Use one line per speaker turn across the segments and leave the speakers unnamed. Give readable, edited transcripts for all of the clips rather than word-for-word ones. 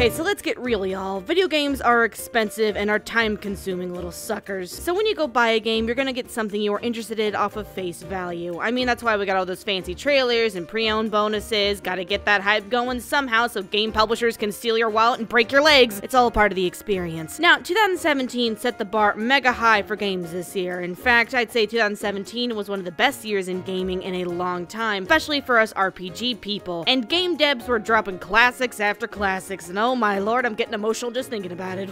Okay, so let's get real, y'all. Video games are expensive and are time-consuming little suckers. So when you go buy a game, you're gonna get something you're interested in off of face value. I mean, that's why we got all those fancy trailers and pre-owned bonuses. Gotta get that hype going somehow so game publishers can steal your wallet and break your legs. It's all part of the experience. Now, 2017 set the bar mega high for games this year. In fact, I'd say 2017 was one of the best years in gaming in a long time, especially for us RPG people. And game devs were dropping classics after classics, and oh my lord, I'm getting emotional just thinking about it.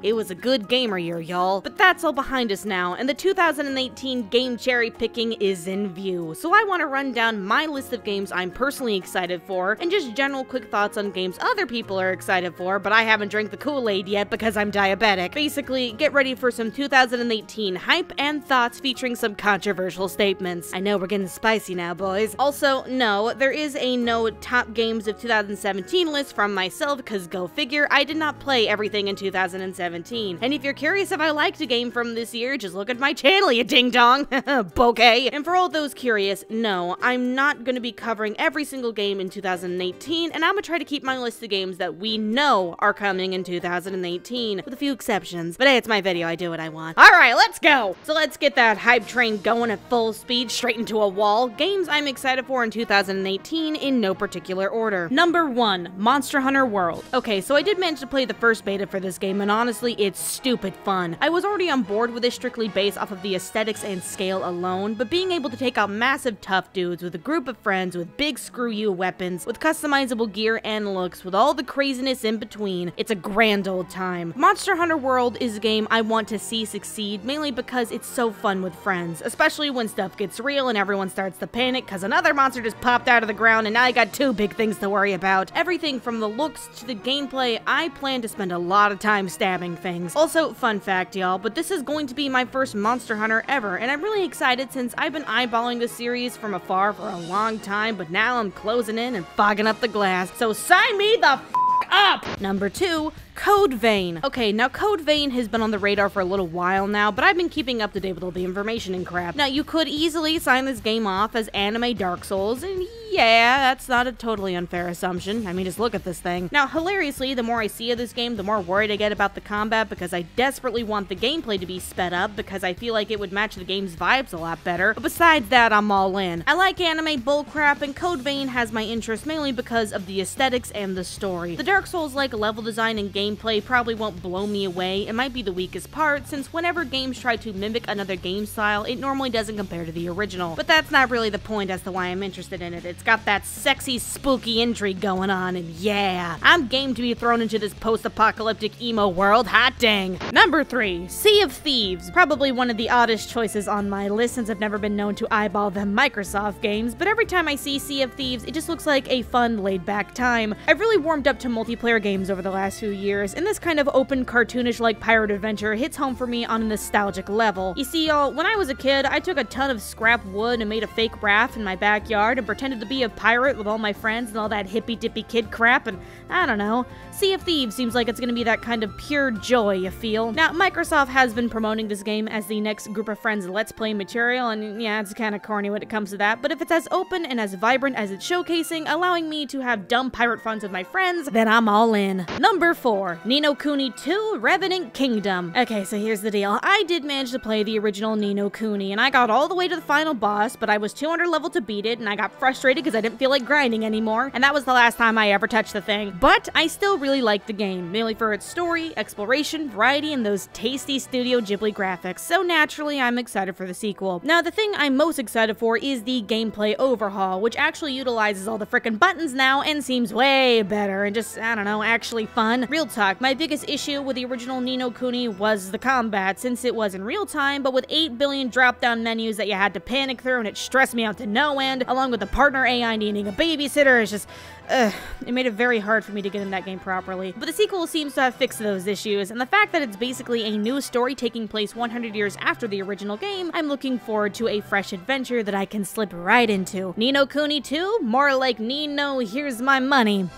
It was a good gamer year, y'all. But that's all behind us now, and the 2018 game cherry picking is in view. So I want to run down my list of games I'm personally excited for, and just general quick thoughts on games other people are excited for, but I haven't drank the Kool-Aid yet because I'm diabetic. Basically, get ready for some 2018 hype and thoughts featuring some controversial statements. I know we're getting spicy now, boys. Also, no, there is a no top games of 2017 list from myself, because go figure, I did not play everything in 2017. And if you're curious if I liked a game from this year, just look at my channel, you ding-dong. Bokeh. And for all those curious, no, I'm not going to be covering every single game in 2018, and I'm going to try to keep my list of games that we know are coming in 2018, with a few exceptions. But hey, it's my video, I do what I want. Alright, let's go! So let's get that hype train going at full speed, straight into a wall. Games I'm excited for in 2018 in no particular order. Number 1, Monster Hunter World. Okay, so I did manage to play the first beta for this game, and honestly, it's stupid fun. I was already on board with it strictly based off of the aesthetics and scale alone, but being able to take out massive tough dudes with a group of friends with big screw you weapons, with customizable gear and looks, with all the craziness in between, it's a grand old time. Monster Hunter World is a game I want to see succeed, mainly because it's so fun with friends, especially when stuff gets real and everyone starts to panic because another monster just popped out of the ground and now I got two big things to worry about. Everything from the looks to the gameplay, I plan to spend a lot of time stabbing things. Also, fun fact, y'all, but this is going to be my first Monster Hunter ever, and I'm really excited since I've been eyeballing the series from afar for a long time, but now I'm closing in and fogging up the glass, so sign me the f up! Number 2, Code Vein. Okay, now Code Vein has been on the radar for a little while now, but I've been keeping up to date with all the information and crap. Now, you could easily sign this game off as anime Dark Souls, and yeah, that's not a totally unfair assumption. I mean, just look at this thing. Now, hilariously, the more I see of this game, the more worried I get about the combat, because I desperately want the gameplay to be sped up, because I feel like it would match the game's vibes a lot better. But besides that, I'm all in. I like anime bullcrap, and Code Vein has my interest mainly because of the aesthetics and the story. The Dark Souls-like level design and gameplay probably won't blow me away. It might be the weakest part, since whenever games try to mimic another game style, it normally doesn't compare to the original. But that's not really the point as to why I'm interested in it. It's got that sexy, spooky intrigue going on, and yeah, I'm game to be thrown into this post-apocalyptic emo world, hot dang. Number 3, Sea of Thieves. Probably one of the oddest choices on my list, since I've never been known to eyeball them Microsoft games, but every time I see Sea of Thieves, it just looks like a fun, laid-back time. I've really warmed up to multiplayer games over the last few years, and this kind of open, cartoonish-like pirate adventure hits home for me on a nostalgic level. You see, y'all, when I was a kid, I took a ton of scrap wood and made a fake raft in my backyard and pretended to be a pirate with all my friends and all that hippy-dippy kid crap, and I don't know. Sea of Thieves seems like it's gonna be that kind of pure joy, you feel. Now, Microsoft has been promoting this game as the next group of friends Let's Play material, and yeah, it's kinda corny when it comes to that, but if it's as open and as vibrant as it's showcasing, allowing me to have dumb pirate fun with my friends, then I'm all in. Number 4, Ni no Kuni 2 Revenant Kingdom. Okay, so here's the deal. I did manage to play the original Ni no Kuni, and I got all the way to the final boss, but I was 200 level to beat it, and I got frustrated because I didn't feel like grinding anymore, and that was the last time I ever touched the thing. But I still really like the game, mainly for its story, exploration, variety, and those tasty Studio Ghibli graphics, so naturally I'm excited for the sequel. Now, the thing I'm most excited for is the gameplay overhaul, which actually utilizes all the frickin' buttons now and seems way better and just, I don't know, actually fun. Real talk, my biggest issue with the original Ni no Kuni was the combat, since it was in real time, but with 8 billion drop-down menus that you had to panic through, and it stressed me out to no end, along with the partner AI needing a babysitter. It's just, it made it very hard for me to get in that game properly. But the sequel seems to have fixed those issues, and the fact that it's basically a new story taking place 100 years after the original game, I'm looking forward to a fresh adventure that I can slip right into. Ni no Kuni 2? More like Ni no Here's My Money.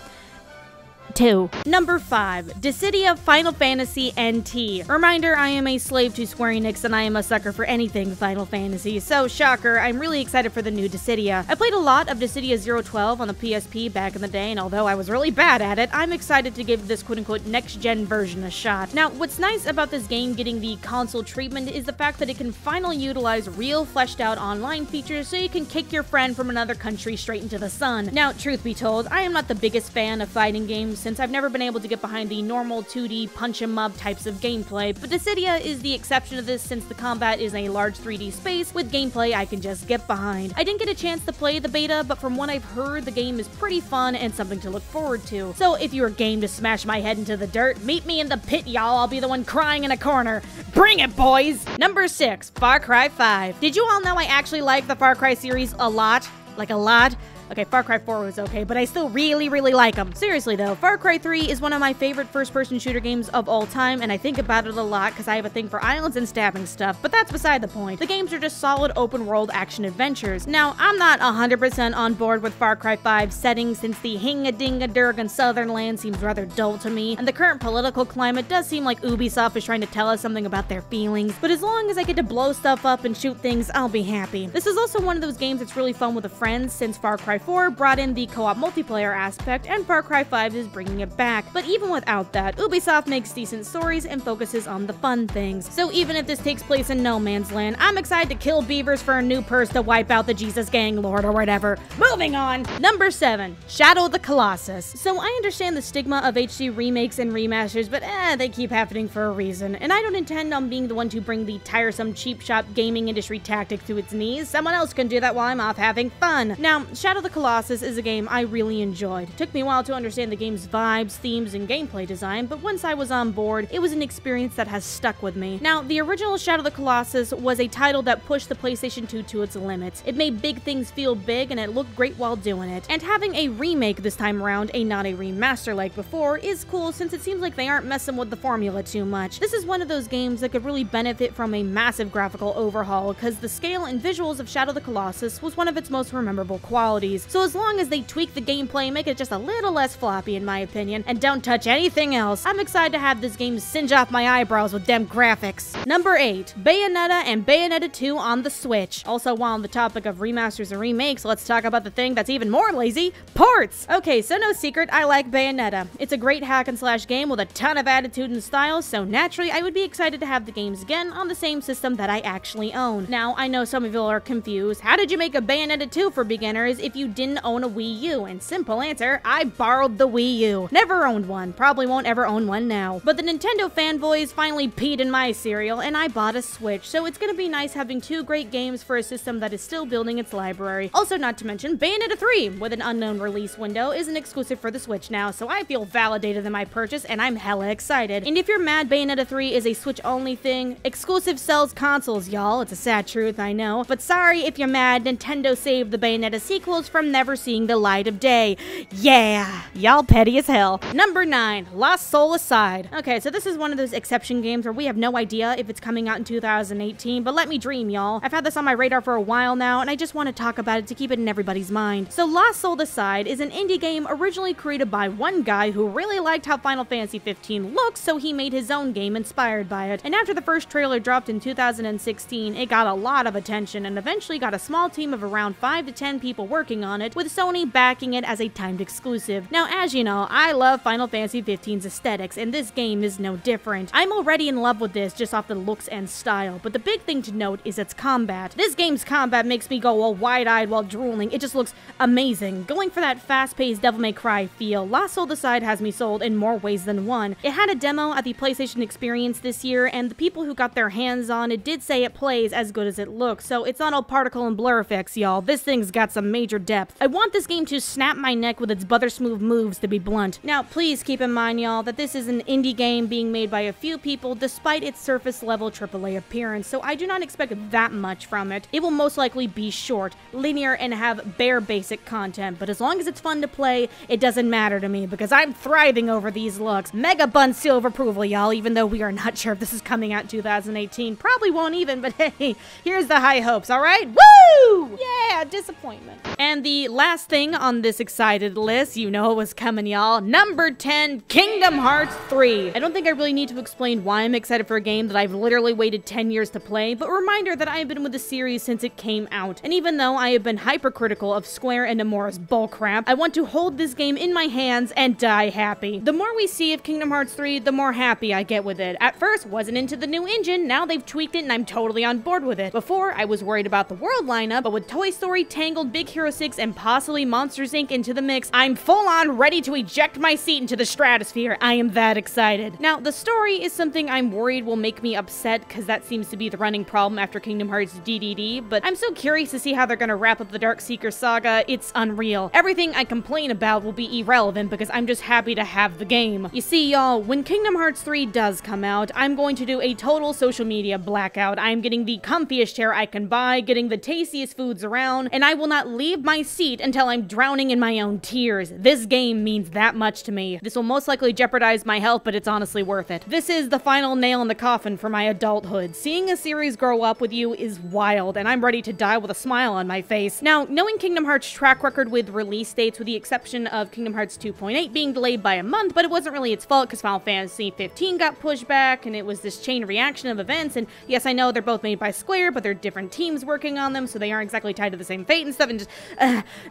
2. Number 5. Dissidia Final Fantasy NT. Reminder, I am a slave to Square Enix and I am a sucker for anything Final Fantasy, so shocker, I'm really excited for the new Dissidia. I played a lot of Dissidia 012 on the PSP back in the day, and although I was really bad at it, I'm excited to give this quote-unquote next-gen version a shot. Now, what's nice about this game getting the console treatment is the fact that it can finally utilize real fleshed-out online features so you can kick your friend from another country straight into the sun. Now, truth be told, I am not the biggest fan of fighting games since I've never been able to get behind the normal 2D punch-em-up types of gameplay, but Dissidia is the exception to this since the combat is a large 3D space with gameplay I can just get behind. I didn't get a chance to play the beta, but from what I've heard, the game is pretty fun and something to look forward to. So if you're game to smash my head into the dirt, meet me in the pit, y'all. I'll be the one crying in a corner. Bring it, boys! Number 6. Far Cry 5. Did you all know I actually like the Far Cry series a lot? Like a lot? Okay, Far Cry 4 was okay, but I still really like them. Seriously though, Far Cry 3 is one of my favorite first-person shooter games of all time, and I think about it a lot because I have a thing for islands and stabbing stuff, but that's beside the point. The games are just solid open-world action adventures. Now, I'm not 100% on board with Far Cry 5's setting since the hinga-dinga-durgan southern land seems rather dull to me, and the current political climate does seem like Ubisoft is trying to tell us something about their feelings, but as long as I get to blow stuff up and shoot things, I'll be happy. This is also one of those games that's really fun with a friend since Far Cry 4 brought in the co-op multiplayer aspect, and Far Cry 5 is bringing it back. But even without that, Ubisoft makes decent stories and focuses on the fun things. So even if this takes place in no man's land, I'm excited to kill beavers for a new purse to wipe out the Jesus Gang Lord or whatever. Moving on! Number 7. Shadow of the Colossus. So I understand the stigma of HD remakes and remasters, but they keep happening for a reason. And I don't intend on being the one to bring the tiresome cheap shop gaming industry tactic to its knees. Someone else can do that while I'm off having fun. Now, Shadow of the Colossus is a game I really enjoyed. It took me a while to understand the game's vibes, themes, and gameplay design, but once I was on board, it was an experience that has stuck with me. Now, the original Shadow of the Colossus was a title that pushed the PlayStation 2 to its limits. It made big things feel big, and it looked great while doing it. And having a remake this time around, not a remaster like before, is cool since it seems like they aren't messing with the formula too much. This is one of those games that could really benefit from a massive graphical overhaul, because the scale and visuals of Shadow of the Colossus was one of its most memorable qualities. So as long as they tweak the gameplay and make it just a little less floppy in my opinion, and don't touch anything else, I'm excited to have this game singe off my eyebrows with dem graphics. Number 8. Bayonetta and Bayonetta 2 on the Switch. Also, while on the topic of remasters and remakes, let's talk about the thing that's even more lazy, ports! Okay, so no secret, I like Bayonetta. It's a great hack and slash game with a ton of attitude and style, so naturally I would be excited to have the games again on the same system that I actually own. Now, I know some of you are confused. How did you make a Bayonetta 2 for beginners if you didn't own a Wii U? And simple answer, I borrowed the Wii U. Never owned one, probably won't ever own one now. But the Nintendo fanboys finally peed in my cereal and I bought a Switch, so it's gonna be nice having 2 great games for a system that is still building its library. Also, not to mention, Bayonetta 3, with an unknown release window, is an exclusive for the Switch now, so I feel validated in my purchase and I'm hella excited. And if you're mad Bayonetta 3 is a Switch-only thing, exclusive sells consoles, y'all. It's a sad truth, I know. But sorry if you're mad, Nintendo saved the Bayonetta sequels from never seeing the light of day. Yeah, y'all petty as hell. Number 9, Lost Soul Aside. Okay, so this is one of those exception games where we have no idea if it's coming out in 2018, but let me dream, y'all. I've had this on my radar for a while now, and I just want to talk about it to keep it in everybody's mind. So Lost Soul Aside is an indie game originally created by one guy who really liked how Final Fantasy 15 looks, so he made his own game inspired by it. And after the first trailer dropped in 2016, it got a lot of attention and eventually got a small team of around 5 to 10 people working on it, with Sony backing it as a timed exclusive. Now, as you know, I love Final Fantasy 15's aesthetics, and this game is no different. I'm already in love with this just off the looks and style, but the big thing to note is its combat. This game's combat makes me go all wide-eyed while drooling. It just looks amazing. Going for that fast-paced Devil May Cry feel, Lost Soul Aside has me sold in more ways than one. It had a demo at the PlayStation Experience this year, and the people who got their hands on it did say it plays as good as it looks, so it's not all particle and blur effects, y'all. This thing's got some major depth. I want this game to snap my neck with its butter-smooth moves, to be blunt. Now, please keep in mind, y'all, that this is an indie game being made by a few people despite its surface-level AAA appearance, so I do not expect that much from it. It will most likely be short, linear, and have bare basic content, but as long as it's fun to play, it doesn't matter to me, because I'm thriving over these looks. Mega Bun seal of approval, y'all, even though we are not sure if this is coming out in 2018. Probably won't even, but hey, here's the high hopes, alright? Woo! Yeah, disappointment. And And the last thing on this excited list, you know it was coming, y'all. Number 10, Kingdom Hearts 3. I don't think I really need to explain why I'm excited for a game that I've literally waited 10 years to play, but a reminder that I have been with the series since it came out. And even though I have been hypercritical of Square and Nomura's bullcrap, I want to hold this game in my hands and die happy. The more we see of Kingdom Hearts 3, the more happy I get with it. At first, wasn't into the new engine, now they've tweaked it and I'm totally on board with it. Before, I was worried about the world lineup, but with Toy Story, Tangled, Big Hero 6, and possibly Monsters Inc. into the mix, I'm full on ready to eject my seat into the stratosphere. I am that excited. Now, the story is something I'm worried will make me upset, because that seems to be the running problem after Kingdom Hearts DDD, but I'm so curious to see how they're gonna wrap up the Dark Seeker saga. It's unreal. Everything I complain about will be irrelevant because I'm just happy to have the game. You see, y'all, when Kingdom Hearts 3 does come out, I'm going to do a total social media blackout. I'm getting the comfiest chair I can buy, getting the tastiest foods around, and I will not leave my seat until I'm drowning in my own tears. This game means that much to me. This will most likely jeopardize my health, but it's honestly worth it. This is the final nail in the coffin for my adulthood. Seeing a series grow up with you is wild, and I'm ready to die with a smile on my face. Now, knowing Kingdom Hearts' track record with release dates, with the exception of Kingdom Hearts 2.8 being delayed by a month, but it wasn't really its fault because Final Fantasy 15 got pushed back, and it was this chain reaction of events, and yes, I know they're both made by Square, but they're different teams working on them, so they aren't exactly tied to the same fate and stuff, and just,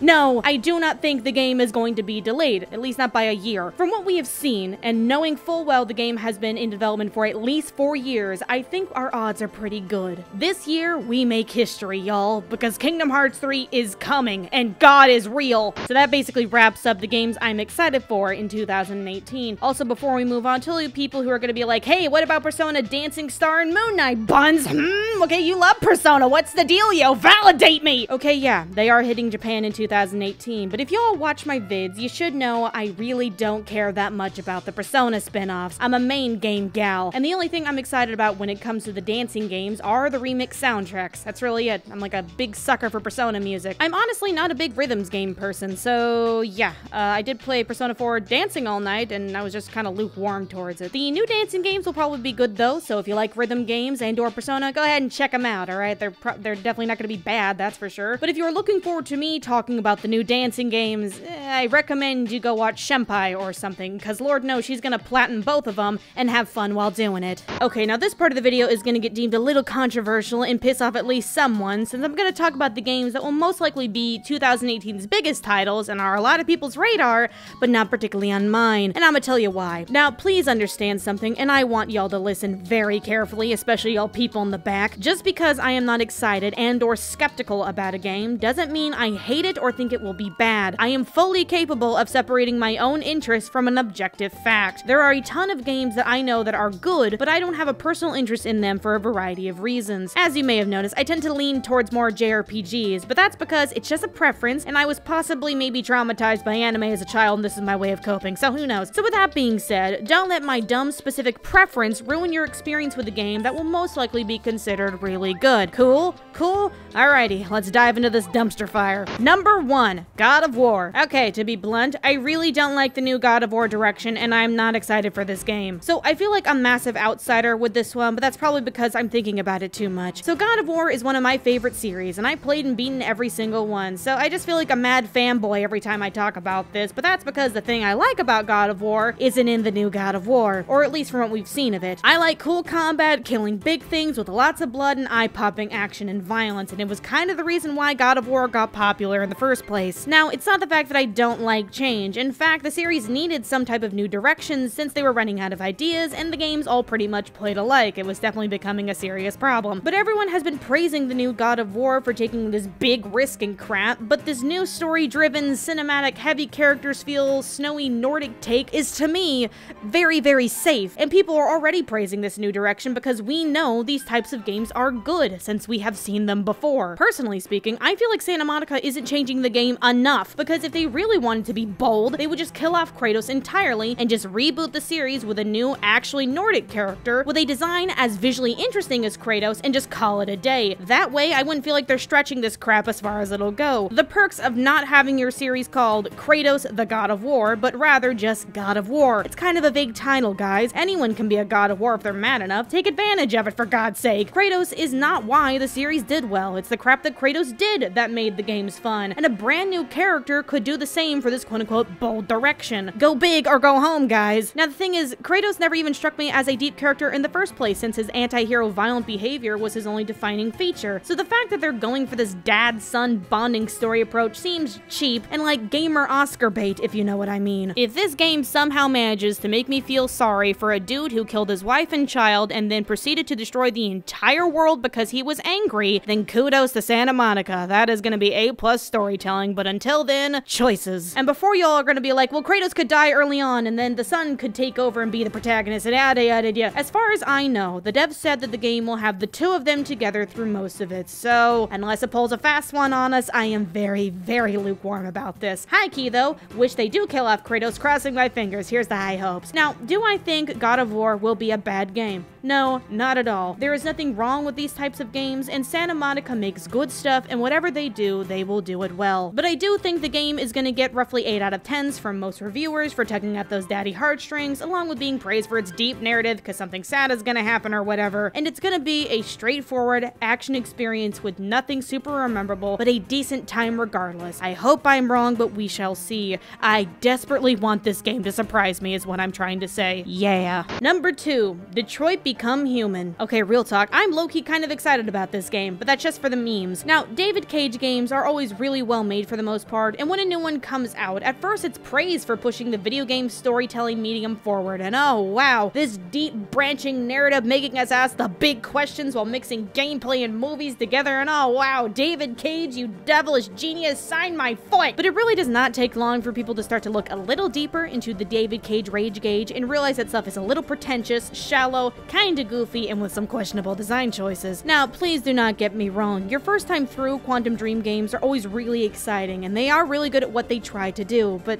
no, I do not think the game is going to be delayed, at least not by a year. From what we have seen, and knowing full well the game has been in development for at least 4 years, I think our odds are pretty good. This year, we make history, y'all, because Kingdom Hearts 3 is coming, and God is real. So that basically wraps up the games I'm excited for in 2018. Also, before we move on, tell you people who are going to be like, hey, what about Persona, Dancing Star, and Moon Knight, Buns? Okay, you love Persona, what's the dealio? Validate me! Okay, yeah, they are hitting Japan in 2018, but if y'all watch my vids, you should know I really don't care that much about the Persona spin-offs. I'm a main game gal, and the only thing I'm excited about when it comes to the dancing games are the remix soundtracks. That's really it. I'm like a big sucker for Persona music. I'm honestly not a big rhythms game person, so yeah, I did play Persona 4 Dancing All Night, and I was just kind of lukewarm towards it. The new dancing games will probably be good though, so if you like rhythm games and or Persona, go ahead and check them out, alright? They're definitely not going to be bad, that's for sure. But if you're looking forward to me talking about the new dancing games, I recommend you go watch Senpai or something, because Lord knows she's gonna platinum both of them and have fun while doing it. Okay, now this part of the video is gonna get deemed a little controversial and piss off at least someone, since I'm gonna talk about the games that will most likely be 2018's biggest titles and are a lot of people's radar, but not particularly on mine, and I'm gonna tell you why. Now, please understand something, and I want y'all to listen very carefully, especially y'all people in the back. Just because I am not excited and or skeptical about a game doesn't mean I hate it or think it will be bad. I am fully capable of separating my own interests from an objective fact. There are a ton of games that I know that are good, but I don't have a personal interest in them for a variety of reasons. As you may have noticed, I tend to lean towards more JRPGs, but that's because it's just a preference, and I was possibly maybe traumatized by anime as a child, and this is my way of coping, so who knows. So with that being said, don't let my dumb specific preference ruin your experience with a game that will most likely be considered really good. Cool? Cool? Alrighty, let's dive into this dumpster fire. Number 1, God of War. Okay, to be blunt, I really don't like the new God of War direction, and I'm not excited for this game. So I feel like a massive outsider with this one, but that's probably because I'm thinking about it too much. So God of War is one of my favorite series, and I played and beaten every single one, so I just feel like a mad fanboy every time I talk about this, but that's because the thing I like about God of War isn't in the new God of War, or at least from what we've seen of it. I like cool combat, killing big things with lots of blood and eye-popping action and violence, and it was kind of the reason why God of War got popular in the first place. Now, it's not the fact that I don't like change. In fact, the series needed some type of new direction since they were running out of ideas, and the games all pretty much played alike. It was definitely becoming a serious problem. But everyone has been praising the new God of War for taking this big risk and crap, but this new story-driven, cinematic, heavy characters feel, snowy Nordic take is, to me, very, very safe. And people are already praising this new direction because we know these types of games are good, since we have seen them before. Personally speaking, I feel like Santa Monica isn't changing the game enough, because if they really wanted to be bold, they would just kill off Kratos entirely and just reboot the series with a new, actually Nordic character with a design as visually interesting as Kratos and just call it a day. That way, I wouldn't feel like they're stretching this crap as far as it'll go. The perks of not having your series called Kratos the God of War, but rather just God of War. It's kind of a vague title, guys. Anyone can be a God of War if they're mad enough. Take advantage of it, for God's sake. Kratos is not why the series did well. It's the crap that Kratos did that made the game seems fun, and a brand new character could do the same for this quote-unquote bold direction. Go big or go home, guys. Now the thing is, Kratos never even struck me as a deep character in the first place, since his anti-hero violent behavior was his only defining feature. So the fact that they're going for this dad-son bonding story approach seems cheap and like gamer Oscar bait, if you know what I mean. If this game somehow manages to make me feel sorry for a dude who killed his wife and child and then proceeded to destroy the entire world because he was angry, then kudos to Santa Monica. That is gonna be A+ storytelling, but until then, choices. And before y'all are gonna be like, well, Kratos could die early on and then the son could take over and be the protagonist and yada yada yada. As far as I know, the devs said that the game will have the two of them together through most of it, so unless it pulls a fast one on us, I am very, very lukewarm about this. High key though, wish they do kill off Kratos, crossing my fingers, here's the high hopes. Now, do I think God of War will be a bad game? No, not at all. There is nothing wrong with these types of games, and Santa Monica makes good stuff, and whatever they do, they will do it well. But I do think the game is gonna get roughly 8 out of 10s from most reviewers for tugging at those daddy heartstrings, along with being praised for its deep narrative because something sad is gonna happen or whatever, and it's gonna be a straightforward action experience with nothing super memorable, but a decent time regardless. I hope I'm wrong, but we shall see. I desperately want this game to surprise me is what I'm trying to say. Yeah. Number 2, Detroit Become Human. Okay, real talk, I'm low-key kind of excited about this game, but that's just for the memes. Now, David Cage games are always really well made for the most part, and when a new one comes out, at first it's praised for pushing the video game storytelling medium forward, and oh wow, this deep branching narrative making us ask the big questions while mixing gameplay and movies together, and oh wow, David Cage, you devilish genius, sign my foot! But it really does not take long for people to start to look a little deeper into the David Cage rage gauge and realize that stuff is a little pretentious, shallow, kinda goofy, and with some questionable design choices. Now, please do not get me wrong, your first time through Quantum Dream games are always really exciting, and they are really good at what they try to do, but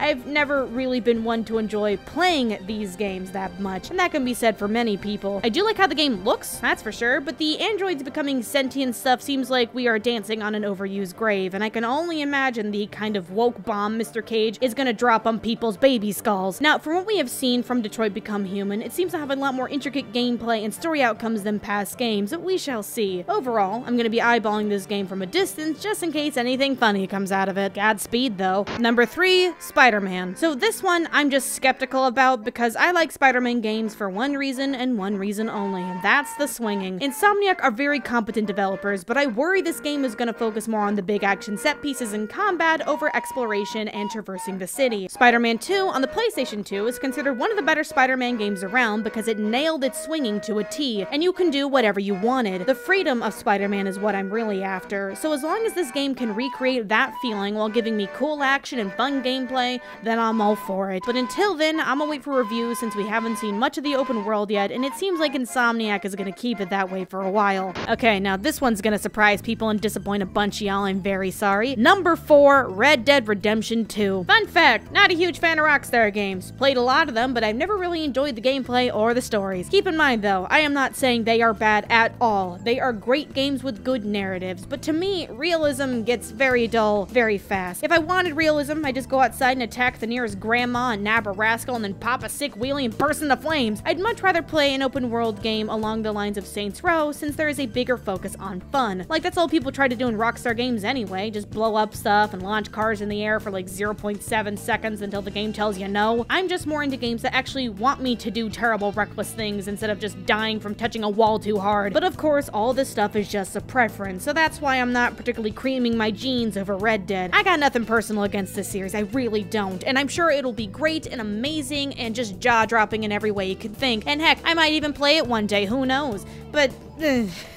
I've never really been one to enjoy playing these games that much, and that can be said for many people. I do like how the game looks, that's for sure, but the androids becoming sentient stuff seems like we are dancing on an overused grave, and I can only imagine the kind of woke bomb Mr. Cage is gonna drop on people's baby skulls. Now, from what we have seen from Detroit Become Human, it seems to have a lot more intricate gameplay and story outcomes than past games, but we shall see. Overall, I'm gonna be eyeballing this game from a distance just in case anything funny comes out of it. Godspeed, though. Number 3, Spider-Man. So this one I'm just skeptical about because I like Spider-Man games for one reason and one reason only, and that's the swinging. INSOMNIAC are very competent developers, but I worry this game is gonna focus more on the big action set pieces and combat over exploration and traversing the city. Spider-Man 2 on the PlayStation 2 is considered one of the better Spider-Man games around because it nailed its swinging to a T, and you can do whatever you wanted. The freedom of Spider-Man is what I'm really after, so as long as this game can recreate that feeling while giving me cool action and fun gameplay, then I'm all for it. But until then, I'm gonna wait for reviews since we haven't seen much of the open world yet, and it seems like INSOMNIAC is gonna keep it that way for a while. Okay, now this one's gonna surprise people and disappoint a bunch of y'all, I'm very sorry. Number 4, Red Dead Redemption 2. Fun fact, not a huge fan of Rockstar games. Played a lot of them, but I've never really enjoyed the gameplay or the stories. Keep in mind though, I am not saying they are bad at all. They are great games with good narratives, but to me, realism gets very dull very fast. If I wanted realism, I just go outside and attack the nearest grandma and nab a rascal and then pop a sick wheelie and burst into flames. I'd much rather play an open world game along the lines of Saints Row since there is a bigger focus on fun. Like that's all people try to do in Rockstar games anyway, just blow up stuff and launch cars in the air for like 0.7 seconds until the game tells you no. I'm just more into games that actually want me to do terrible reckless things instead of just dying from touching a wall too hard. But of course, all this stuff is just a preference, so that's why I'm not particularly creaming my jeans over Red Dead. I got nothing personal against this series, I really don't, and I'm sure it'll be great and amazing and just jaw-dropping in every way you could think. And heck, I might even play it one day, who knows? But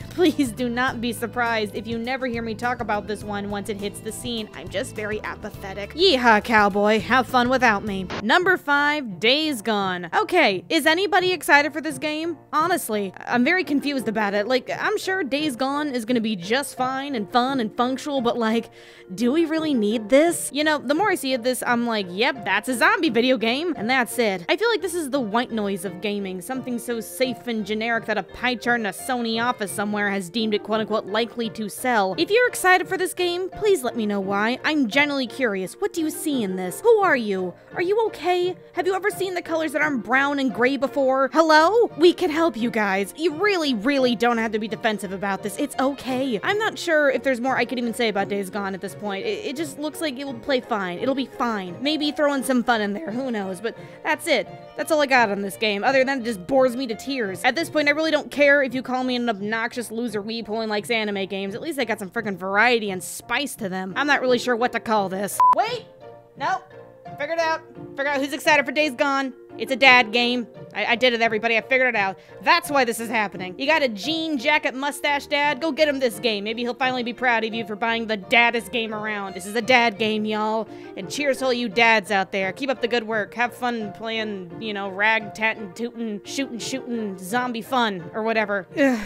please do not be surprised if you never hear me talk about this one once it hits the scene. I'm just very apathetic. Yeehaw, cowboy. Have fun without me. Number 5, Days Gone. Okay, is anybody excited for this game? Honestly, I'm very confused about it. Like, I'm sure Days Gone is gonna be just fine and fun and functional, but like, do we really need this? You know, the more I see of this, I'm like, yep, that's a zombie video game, and that's it. I feel like this is the white noise of gaming, something so safe and generic that a pie chart in a Sony office somewhere retailer has deemed it quote-unquote likely to sell. If you're excited for this game, please let me know why. I'm genuinely curious. What do you see in this? Who are you? Are you okay? Have you ever seen the colors that aren't brown and gray before? Hello? We can help you guys. You really don't have to be defensive about this. It's okay. I'm not sure if there's more I could even say about Days Gone at this point. It just looks like it will play fine. It'll be fine. Maybe throw in some fun in there. Who knows? But that's it. That's all I got on this game. Other than it just bores me to tears. At this point, I really don't care if you call me an obnoxious loser weeb who only likes anime games. At least they got some freaking variety and spice to them. I'm not really sure what to call this. Wait! Nope. Figured it out. Figured out who's excited for Days Gone. It's a dad game. I did it, everybody. I figured it out. That's why this is happening. You got a jean jacket mustache dad? Go get him this game. Maybe he'll finally be proud of you for buying the daddest game around. This is a dad game, y'all. And cheers to all you dads out there. Keep up the good work. Have fun playing, you know, rag, tattin', tootin', shootin', zombie fun, or whatever. Ugh.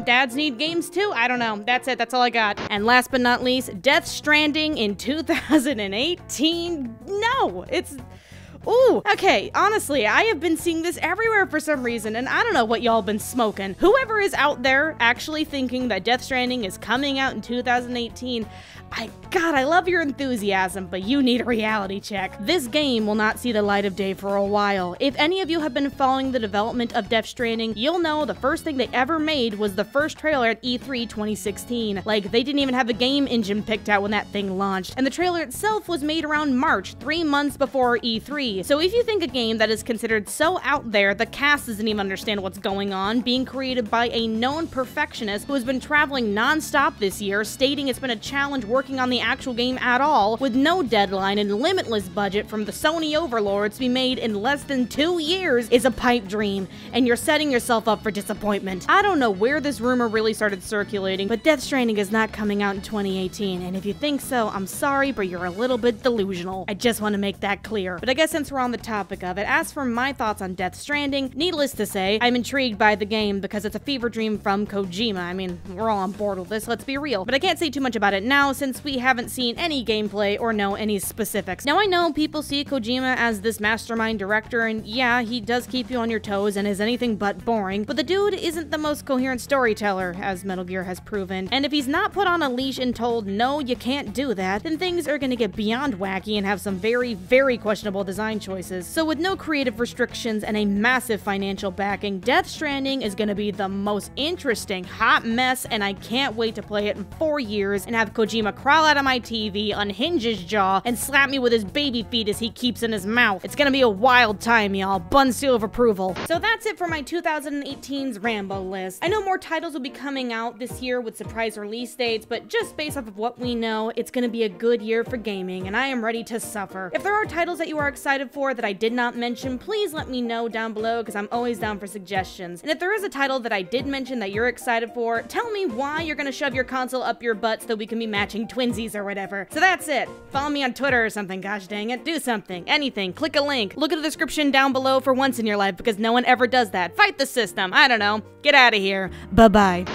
Dads need games too? I don't know. That's it. That's all I got. And last but not least, Death Stranding in 2018. No, it's... Ooh, okay, honestly, I have been seeing this everywhere for some reason, and I don't know what y'all been smoking. Whoever is out there actually thinking that Death Stranding is coming out in 2018, God, I love your enthusiasm, but you need a reality check. This game will not see the light of day for a while. If any of you have been following the development of Death Stranding, you'll know the first thing they ever made was the first trailer at E3 2016. Like, they didn't even have a game engine picked out when that thing launched, and the trailer itself was made around March, 3 months before E3. So if you think a game that is considered so out there, the cast doesn't even understand what's going on, being created by a known perfectionist who has been traveling non-stop this year, stating it's been a challenge working on the actual game at all, with no deadline and limitless budget from the Sony overlords to be made in less than 2 years, is a pipe dream, and you're setting yourself up for disappointment. I don't know where this rumor really started circulating, but Death Stranding is not coming out in 2018, and if you think so, I'm sorry, but you're a little bit delusional. I just want to make that clear. But I guess since we're on the topic of it, as for my thoughts on Death Stranding, needless to say, I'm intrigued by the game because it's a fever dream from Kojima. I mean, we're all on board with this, let's be real. But I can't say too much about it now since we haven't seen any gameplay or know any specifics. Now I know people see Kojima as this mastermind director, and yeah, he does keep you on your toes and is anything but boring, but the dude isn't the most coherent storyteller, as Metal Gear has proven. And if he's not put on a leash and told, no, you can't do that, then things are gonna get beyond wacky and have some very questionable design choices. So with no creative restrictions and a massive financial backing, Death Stranding is gonna be the most interesting hot mess, and I can't wait to play it in 4 years and have Kojima crawl out of my TV, unhinge his jaw, and slap me with his baby fetus he keeps in his mouth. It's gonna be a wild time, y'all. Bun seal of approval. So that's it for my 2018's Rambo list. I know more titles will be coming out this year with surprise release dates, but just based off of what we know, it's gonna be a good year for gaming, and I am ready to suffer. If there are titles that you are excited for that I did not mention, please let me know down below, because I'm always down for suggestions. And if there is a title that I did mention that you're excited for, tell me why you're gonna shove your console up your butt so that we can be matching twinsies or whatever. So that's it. Follow me on Twitter or something, gosh dang it. Do something. Anything. Click a link. Look at the description down below for once in your life, because no one ever does that. Fight the system. I don't know. Get out of here. Bye-bye.